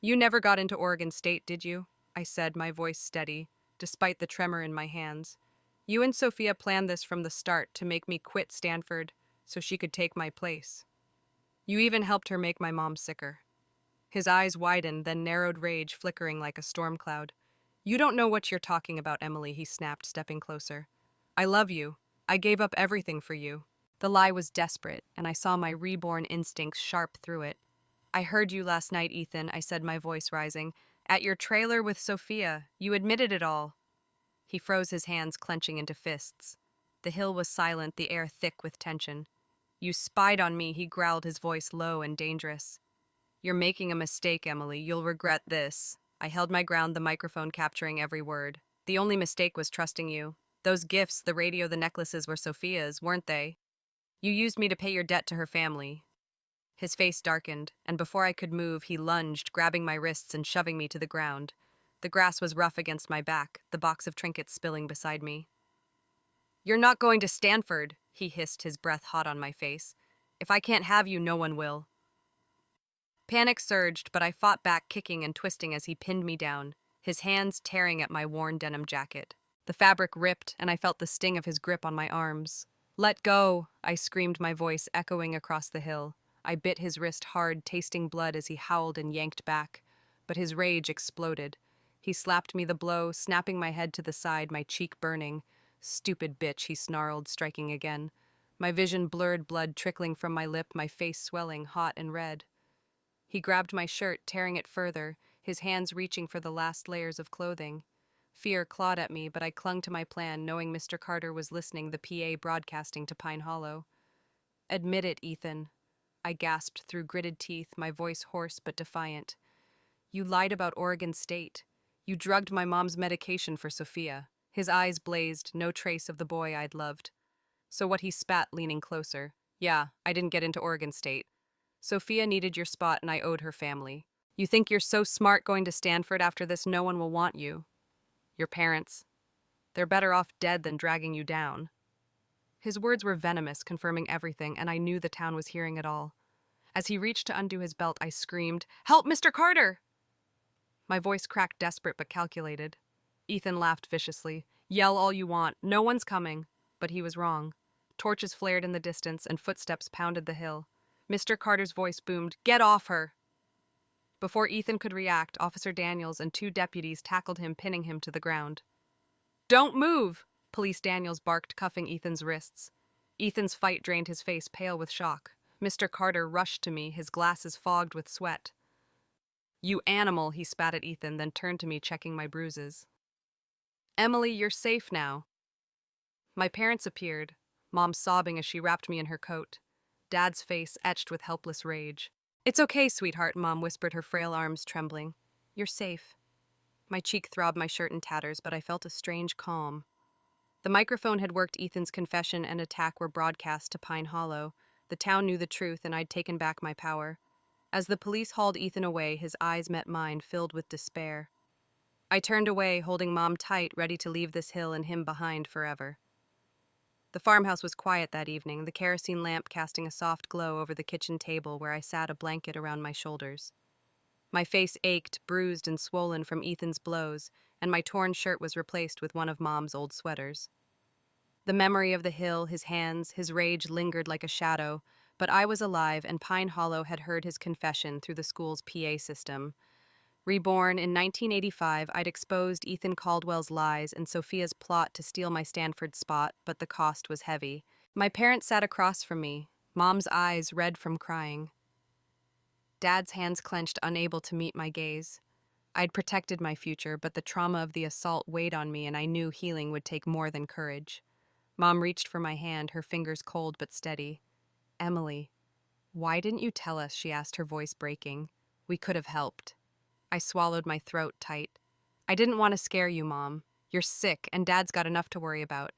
"You never got into Oregon State, did you?" I said, my voice steady, despite the tremor in my hands. "You and Sophia planned this from the start, to make me quit Stanford so she could take my place. You even helped her make my mom sicker." His eyes widened, then narrowed, rage flickering like a storm cloud. "You don't know what you're talking about, Emily," he snapped, stepping closer. "I love you. I gave up everything for you." The lie was desperate, and I saw my reborn instincts sharp through it. "I heard you last night, Ethan," I said, my voice rising. "At your trailer with Sophia. You admitted it all." He froze, his hands clenching into fists. The hill was silent, the air thick with tension. You spied on me, he growled, his voice low and dangerous. You're making a mistake, Emily. You'll regret this. I held my ground, the microphone capturing every word. The only mistake was trusting you. Those gifts, the radio, the necklaces were Sophia's, weren't they? You used me to pay your debt to her family. His face darkened, and before I could move, he lunged, grabbing my wrists and shoving me to the ground. The grass was rough against my back, the box of trinkets spilling beside me. You're not going to Stanford, he hissed, his breath hot on my face. If I can't have you, no one will. Panic surged, but I fought back, kicking and twisting as he pinned me down, his hands tearing at my worn denim jacket. The fabric ripped, and I felt the sting of his grip on my arms. Let go, I screamed, my voice echoing across the hill. I bit his wrist hard, tasting blood as he howled and yanked back. But his rage exploded. He slapped me the blow, snapping my head to the side, my cheek burning. Stupid bitch, he snarled, striking again. My vision blurred, blood trickling from my lip, my face swelling, hot and red. He grabbed my shirt, tearing it further, his hands reaching for the last layers of clothing. Fear clawed at me, but I clung to my plan, knowing Mr. Carter was listening, the PA broadcasting to Pine Hollow. Admit it, Ethan. I gasped through gritted teeth, my voice hoarse but defiant. You lied about Oregon State. You drugged my mom's medication for Sophia. His eyes blazed, no trace of the boy I'd loved. So what, he spat, leaning closer. Yeah, I didn't get into Oregon State. Sophia needed your spot and I owed her family. You think you're so smart going to Stanford after this, no one will want you. Your parents. They're better off dead than dragging you down. His words were venomous, confirming everything, and I knew the town was hearing it all. As he reached to undo his belt, I screamed, "Help, Mr. Carter!" My voice cracked, desperate but calculated. Ethan laughed viciously. Yell all you want, no one's coming. But he was wrong. Torches flared in the distance and footsteps pounded the hill. Mr. Carter's voice boomed, "Get off her!" Before Ethan could react, Officer Daniels and 2 deputies tackled him, pinning him to the ground. Don't move! Police Daniels barked, cuffing Ethan's wrists. Ethan's fight drained his face, pale with shock. Mr. Carter rushed to me, his glasses fogged with sweat. You animal, he spat at Ethan, then turned to me, checking my bruises. Emily, you're safe now. My parents appeared, Mom sobbing as she wrapped me in her coat. Dad's face etched with helpless rage. It's okay, sweetheart, Mom whispered, her frail arms trembling. You're safe. My cheek throbbed, my shirt in tatters, but I felt a strange calm. The microphone had worked. Ethan's confession and attack were broadcast to Pine Hollow. The town knew the truth, and I'd taken back my power. As the police hauled Ethan away, his eyes met mine, filled with despair. I turned away, holding Mom tight, ready to leave this hill and him behind forever. The farmhouse was quiet that evening, the kerosene lamp casting a soft glow over the kitchen table where I sat, a blanket around my shoulders. My face ached, bruised and swollen from Ethan's blows, and my torn shirt was replaced with one of Mom's old sweaters. The memory of the hill, his hands, his rage lingered like a shadow, but I was alive, and Pine Hollow had heard his confession through the school's PA system. Reborn in 1985, I'd exposed Ethan Caldwell's lies and Sophia's plot to steal my Stanford spot, but the cost was heavy. My parents sat across from me, Mom's eyes red from crying. Dad's hands clenched, unable to meet my gaze. I'd protected my future, but the trauma of the assault weighed on me, and I knew healing would take more than courage. Mom reached for my hand, her fingers cold but steady. Emily, why didn't you tell us? She asked, her voice breaking. We could have helped. I swallowed, my throat tight. I didn't want to scare you, Mom. You're sick, and Dad's got enough to worry about.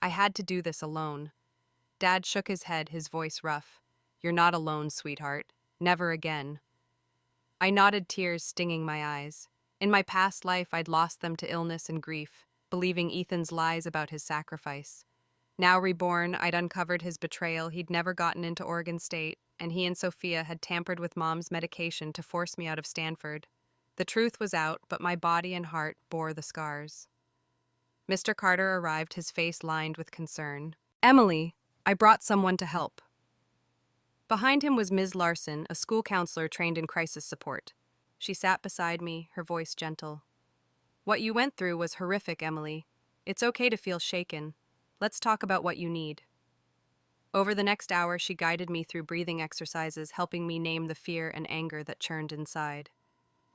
I had to do this alone. Dad shook his head, his voice rough. You're not alone, sweetheart. Never again. I nodded, tears stinging my eyes. In my past life, I'd lost them to illness and grief, believing Ethan's lies about his sacrifice. Now reborn, I'd uncovered his betrayal. He'd never gotten into Oregon State, and he and Sophia had tampered with Mom's medication to force me out of Stanford. The truth was out, but my body and heart bore the scars. Mr. Carter arrived, his face lined with concern. Emily, I brought someone to help. Behind him was Ms. Larson, a school counselor trained in crisis support. She sat beside me, her voice gentle. What you went through was horrific, Emily. It's okay to feel shaken. Let's talk about what you need. Over the next hour, she guided me through breathing exercises, helping me name the fear and anger that churned inside.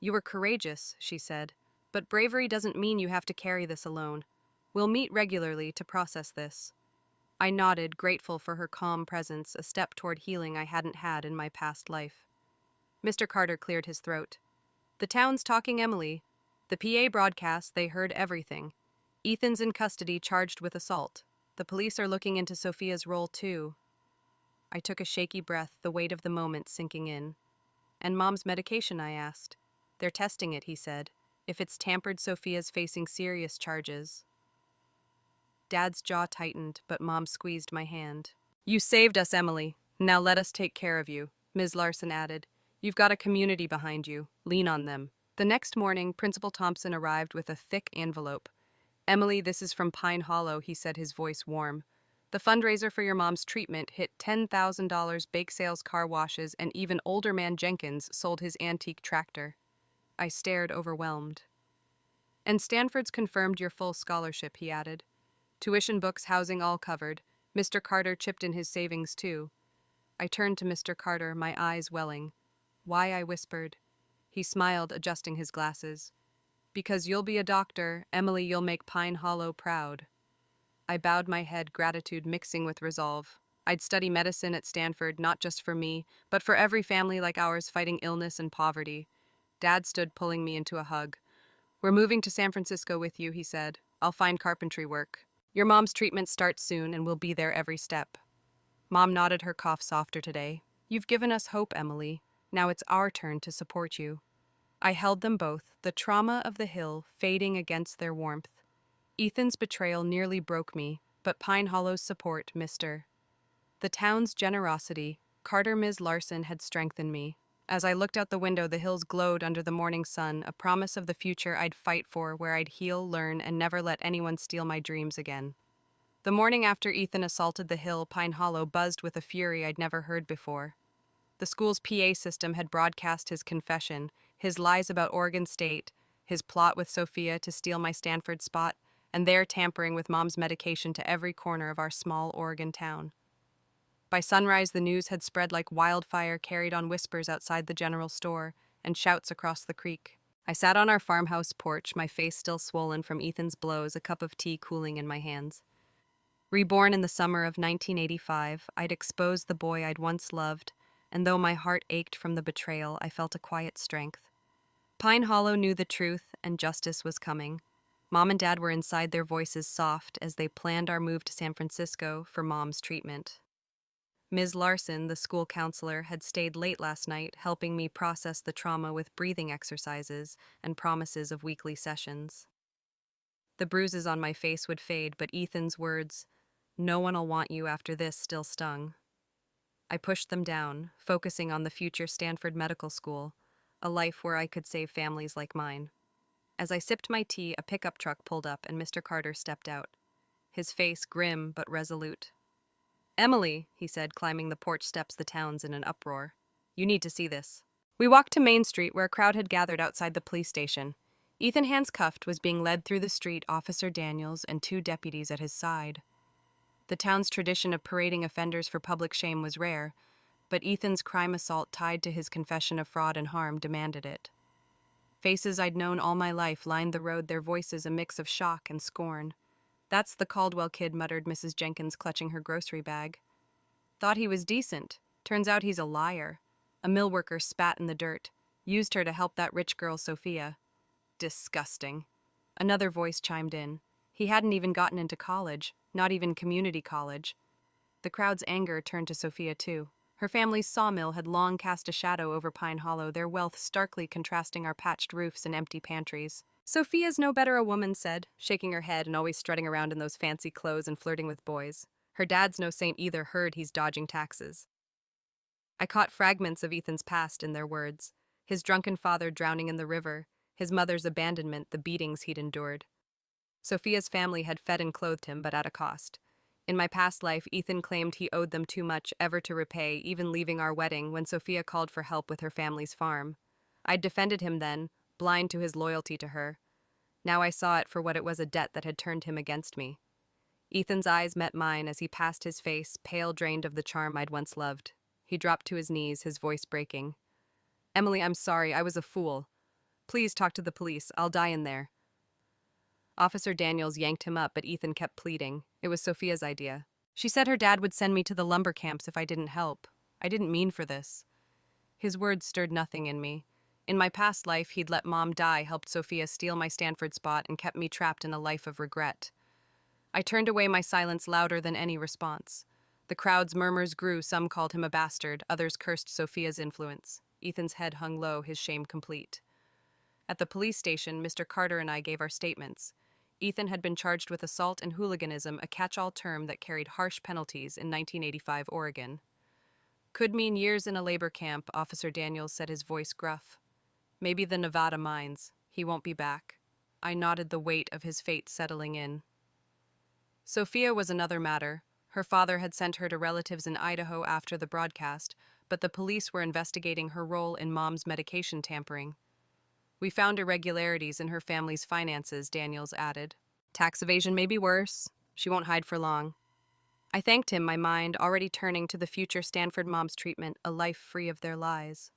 You were courageous, she said, but bravery doesn't mean you have to carry this alone. We'll meet regularly to process this. I nodded, grateful for her calm presence, a step toward healing I hadn't had in my past life. Mr. Carter cleared his throat. The town's talking Emily. The PA broadcast, they heard everything. Ethan's in custody, charged with assault. The police are looking into Sophia's role, too. I took a shaky breath, the weight of the moment sinking in. And Mom's medication, I asked. They're testing it, he said. If it's tampered, Sophia's facing serious charges. Dad's jaw tightened, but Mom squeezed my hand. You saved us, Emily. Now let us take care of you, Ms. Larson added. You've got a community behind you. Lean on them. The next morning, Principal Thompson arrived with a thick envelope. Emily, this is from Pine Hollow, he said, his voice warm. The fundraiser for your mom's treatment hit $10,000, bake sales, car washes, and even older man Jenkins sold his antique tractor. I stared, overwhelmed. And Stanford's confirmed your full scholarship, he added. Tuition, books, housing, all covered. Mr. Carter chipped in his savings, too. I turned to Mr. Carter, my eyes welling. Why, I whispered. He smiled, adjusting his glasses. Because you'll be a doctor, Emily, you'll make Pine Hollow proud. I bowed my head, gratitude mixing with resolve. I'd study medicine at Stanford, not just for me, but for every family like ours fighting illness and poverty. Dad stood, pulling me into a hug. We're moving to San Francisco with you, he said. I'll find carpentry work. Your mom's treatment starts soon, and we'll be there every step. Mom nodded, her cough softer today. You've given us hope, Emily. Now it's our turn to support you. I held them both, the trauma of the hill fading against their warmth. Ethan's betrayal nearly broke me, but Pine Hollow's support, Mr. The town's generosity, Carter Ms. Larson, had strengthened me. As I looked out the window, the hills glowed under the morning sun, a promise of the future I'd fight for, where I'd heal, learn, and never let anyone steal my dreams again. The morning after Ethan assaulted the hill, Pine Hollow buzzed with a fury I'd never heard before. The school's PA system had broadcast his confession, his lies about Oregon State, his plot with Sophia to steal my Stanford spot, and their tampering with Mom's medication to every corner of our small Oregon town. By sunrise, the news had spread like wildfire, carried on whispers outside the general store and shouts across the creek. I sat on our farmhouse porch, my face still swollen from Ethan's blows, a cup of tea cooling in my hands. Reborn in the summer of 1985, I'd exposed the boy I'd once loved, and though my heart ached from the betrayal, I felt a quiet strength. Pine Hollow knew the truth, and justice was coming. Mom and Dad were inside, their voices soft, as they planned our move to San Francisco for Mom's treatment. Ms. Larson, the school counselor, had stayed late last night, helping me process the trauma with breathing exercises and promises of weekly sessions. The bruises on my face would fade, but Ethan's words, "No one'll want you after this," still stung. I pushed them down, focusing on the future Stanford Medical School, a life where I could save families like mine. As I sipped my tea, a pickup truck pulled up and Mr. Carter stepped out, his face grim but resolute. Emily, he said, climbing the porch steps, the town's in an uproar. You need to see this. We walked to Main Street, where a crowd had gathered outside the police station. Ethan, hands cuffed, was being led through the street, Officer Daniels and 2 deputies at his side. The town's tradition of parading offenders for public shame was rare, but Ethan's crime assault tied to his confession of fraud and harm demanded it. Faces I'd known all my life lined the road, their voices a mix of shock and scorn. That's the Caldwell kid, muttered Mrs. Jenkins, clutching her grocery bag. Thought he was decent. Turns out he's a liar. A mill worker spat in the dirt. Used her to help that rich girl, Sophia. Disgusting. Another voice chimed in. He hadn't even gotten into college, not even community college. The crowd's anger turned to Sophia, too. Her family's sawmill had long cast a shadow over Pine Hollow, their wealth starkly contrasting our patched roofs and empty pantries. Sophia's no better, a woman said, shaking her head and always strutting around in those fancy clothes and flirting with boys. Her dad's no saint either, heard he's dodging taxes. I caught fragments of Ethan's past in their words. His drunken father drowning in the river, his mother's abandonment, the beatings he'd endured. Sophia's family had fed and clothed him, but at a cost. In my past life, Ethan claimed he owed them too much ever to repay, even leaving our wedding when Sophia called for help with her family's farm. I'd defended him then, blind to his loyalty to her. Now I saw it for what it was, a debt that had turned him against me. Ethan's eyes met mine as he passed his face, pale, drained of the charm I'd once loved. He dropped to his knees, his voice breaking. Emily, I'm sorry, I was a fool. Please talk to the police, I'll die in there. Officer Daniels yanked him up, but Ethan kept pleading. It was Sophia's idea. She said her dad would send me to the lumber camps if I didn't help. I didn't mean for this. His words stirred nothing in me. In my past life, he'd let Mom die, helped Sophia steal my Stanford spot, and kept me trapped in a life of regret. I turned away, my silence louder than any response. The crowd's murmurs grew. Some called him a bastard, others cursed Sophia's influence. Ethan's head hung low, his shame complete. At the police station, Mr. Carter and I gave our statements. Ethan had been charged with assault and hooliganism, a catch-all term that carried harsh penalties in 1985 Oregon. Could mean years in a labor camp, Officer Daniels said, his voice gruff. Maybe the Nevada mines. He won't be back. I nodded, the weight of his fate settling in. Sophia was another matter. Her father had sent her to relatives in Idaho after the broadcast, but the police were investigating her role in Mom's medication tampering. We found irregularities in her family's finances, Daniels added. Tax evasion may be worse. She won't hide for long. I thanked him, my mind already turning to the future Stanford Mom's treatment, a life free of their lies.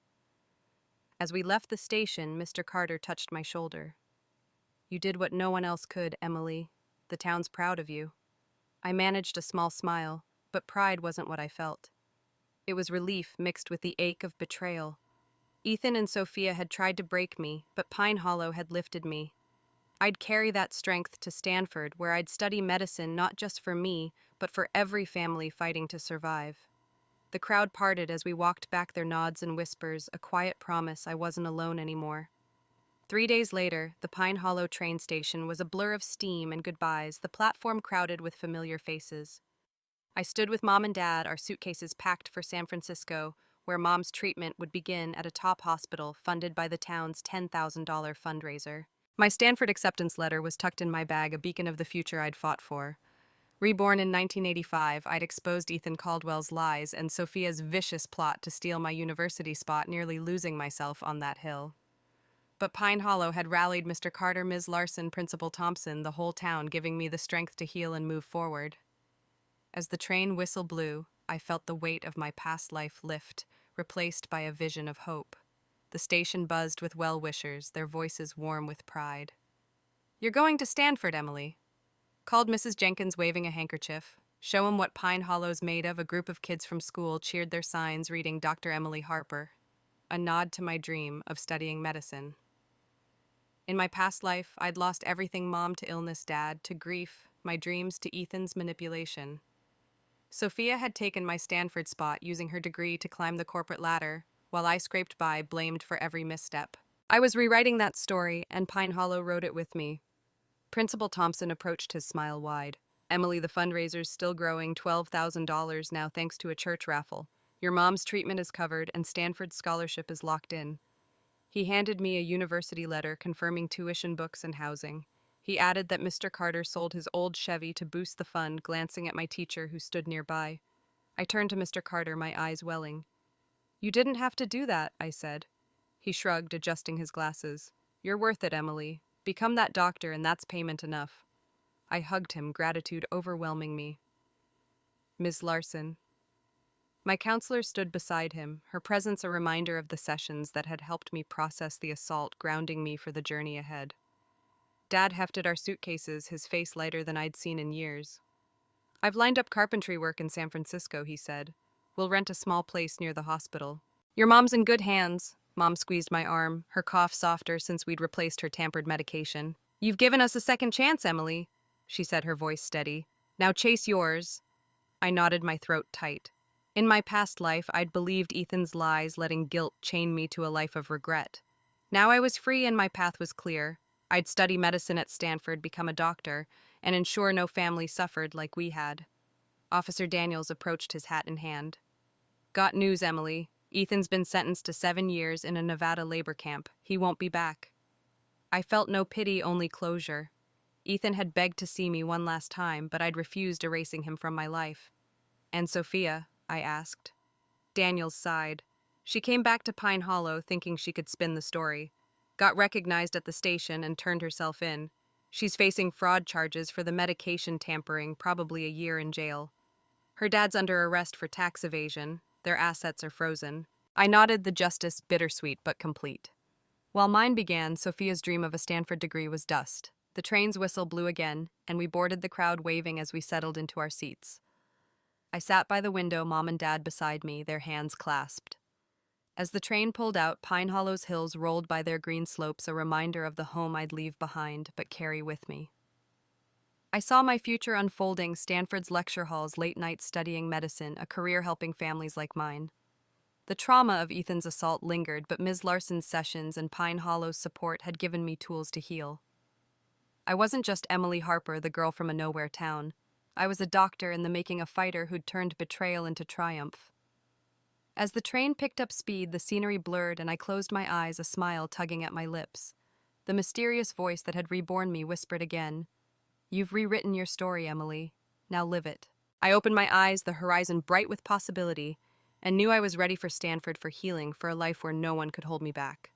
As we left the station, Mr. Carter touched my shoulder. You did what no one else could, Emily. The town's proud of you. I managed a small smile, but pride wasn't what I felt. It was relief mixed with the ache of betrayal. Ethan and Sophia had tried to break me, but Pine Hollow had lifted me. I'd carry that strength to Stanford, where I'd study medicine not just for me, but for every family fighting to survive. The crowd parted as we walked back, their nods and whispers, a quiet promise I wasn't alone anymore. 3 days later, the Pine Hollow train station was a blur of steam and goodbyes, the platform crowded with familiar faces. I stood with Mom and Dad, our suitcases packed for San Francisco, where Mom's treatment would begin at a top hospital funded by the town's $10,000 fundraiser. My Stanford acceptance letter was tucked in my bag, a beacon of the future I'd fought for. Reborn in 1985, I'd exposed Ethan Caldwell's lies and Sophia's vicious plot to steal my university spot, nearly losing myself on that hill. But Pine Hollow had rallied Mr. Carter, Ms. Larson, Principal Thompson, the whole town, giving me the strength to heal and move forward. As the train whistle blew, I felt the weight of my past life lift, replaced by a vision of hope. The station buzzed with well-wishers, their voices warm with pride. You're going to Stanford, Emily, called Mrs. Jenkins, waving a handkerchief. Show 'em what Pine Hollow's made of. A group of kids from school cheered their signs, reading Dr. Emily Harper, a nod to my dream of studying medicine. In my past life, I'd lost everything, Mom to illness, Dad to grief, my dreams to Ethan's manipulation. Sophia had taken my Stanford spot, using her degree to climb the corporate ladder, while I scraped by, blamed for every misstep. I was rewriting that story, and Pine Hollow wrote it with me. Principal Thompson approached, his smile wide. Emily, the fundraiser's still growing, $12,000 now thanks to a church raffle. Your mom's treatment is covered, and Stanford's scholarship is locked in. He handed me a university letter confirming tuition, books, and housing. He added that Mr. Carter sold his old Chevy to boost the fund, glancing at my teacher who stood nearby. I turned to Mr. Carter, my eyes welling. You didn't have to do that, I said. He shrugged, adjusting his glasses. You're worth it, Emily. Become that doctor, and that's payment enough. I hugged him, gratitude overwhelming me. Ms. Larson. My counselor stood beside him, her presence a reminder of the sessions that had helped me process the assault, grounding me for the journey ahead. Dad hefted our suitcases, his face lighter than I'd seen in years. I've lined up carpentry work in San Francisco, he said. We'll rent a small place near the hospital. Your mom's in good hands. Mom squeezed my arm, her cough softer since we'd replaced her tampered medication. You've given us a second chance, Emily, she said, her voice steady. Now chase yours. I nodded, my throat tight. In my past life, I'd believed Ethan's lies, letting guilt chain me to a life of regret. Now I was free and my path was clear. I'd study medicine at Stanford, become a doctor, and ensure no family suffered like we had. Officer Daniels approached, his hat in hand. Got news, Emily. Ethan's been sentenced to 7 years in a Nevada labor camp. He won't be back. I felt no pity, only closure. Ethan had begged to see me one last time, but I'd refused, erasing him from my life. And Sophia? I asked. Daniels sighed. She came back to Pine Hollow thinking she could spin the story. Got recognized at the station and turned herself in. She's facing fraud charges for the medication tampering, probably a year in jail. Her dad's under arrest for tax evasion. Their assets are frozen. I nodded, the justice bittersweet but complete. While mine began, Sophia's dream of a Stanford degree was dust. The train's whistle blew again, and we boarded, the crowd waving as we settled into our seats. I sat by the window, Mom and Dad beside me, their hands clasped. As the train pulled out, Pine Hollow's hills rolled by their green slopes, a reminder of the home I'd leave behind but carry with me. I saw my future unfolding: Stanford's lecture halls, late nights studying medicine, a career helping families like mine. The trauma of Ethan's assault lingered, but Ms. Larson's sessions and Pine Hollow's support had given me tools to heal. I wasn't just Emily Harper, the girl from a nowhere town. I was a doctor in the making, a fighter who'd turned betrayal into triumph. As the train picked up speed, the scenery blurred, and I closed my eyes, a smile tugging at my lips. The mysterious voice that had reborn me whispered again, "You've rewritten your story, Emily. Now live it." I opened my eyes, the horizon bright with possibility, and knew I was ready for Stanford, for healing, for a life where no one could hold me back.